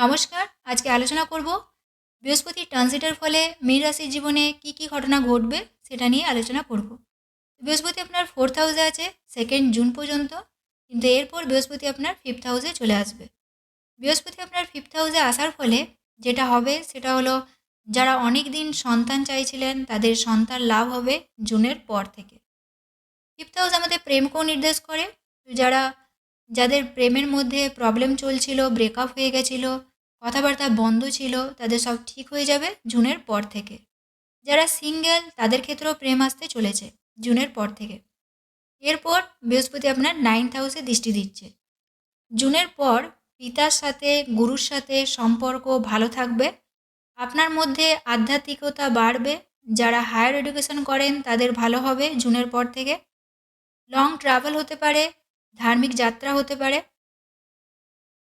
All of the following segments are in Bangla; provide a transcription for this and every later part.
নমস্কার। আজকে আলোচনা করব বৃহস্পতির ট্রানজিটের ফলে মীন রাশির জীবনে কি কি ঘটনা ঘটবে সেটা নিয়ে আলোচনা করব। বৃহস্পতি আপনার 4th হাউসে আছে 2nd জুন পর্যন্ত, কিন্তু এরপর বৃহস্পতি আপনার 5th হাউসে চলে আসবে। বৃহস্পতি আপনার 5th হাউসে আসার ফলে যেটা হবে সেটা হলো, যারা অনেক দিন সন্তান চাইছিলেন তাদের সন্তান লাভ হবে জুনের পর থেকে। 5th হাউস আমাদের প্রেমকেও নির্দেশ করে। যারা যাদের প্রেমের মধ্যে প্রবলেম চলছিল, ব্রেকআপ হয়ে গেছিলো, কথাবার্তা বন্ধ ছিল, তাদের সব ঠিক হয়ে যাবে জুনের পর থেকে। যারা সিঙ্গেল তাদের ক্ষেত্রেও প্রেম আসতে চলেছে জুনের পর থেকে। এরপর বৃহস্পতি আপনার 9th হাউসে দৃষ্টি দিচ্ছে। জুনের পর পিতার সাথে, গুরুর সাথে সম্পর্ক ভালো থাকবে। আপনার মধ্যে আধ্যাত্মিকতা বাড়বে। যারা হায়ার এডুকেশন করেন তাদের ভালো হবে জুনের পর থেকে। লং ট্রাভেল হতে পারে, ধার্মিক যাত্রা হতে পারে।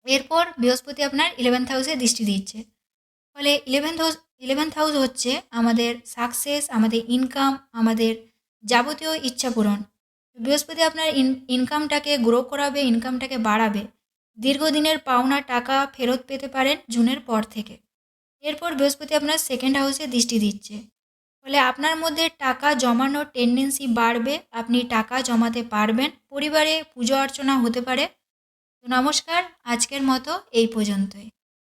এরপর বৃহস্পতি আপনার 11th হাউসে দৃষ্টি দিচ্ছে। ফলে ইলেভেন্থ হাউস হচ্ছে আমাদের সাকসেস, আমাদের ইনকাম, আমাদের যাবতীয় ইচ্ছা পূরণ। বৃহস্পতি আপনার ইনকামটাকে গ্রো করাবে, ইনকামটাকে বাড়াবে। দীর্ঘদিনের পাওনা টাকা ফেরত পেতে পারেন জুনের পর থেকে। এরপর বৃহস্পতি আপনার 2nd হাউসে দৃষ্টি দিচ্ছে। ফলে আপনার মধ্যে টাকা জমানোর টেন্ডেন্সি বাড়বে, আপনি টাকা জমাতে পারবেন। পরিবারে পুজো অর্চনা হতে পারে। তো নমস্কার, আজকের মতো এই পর্যন্তই।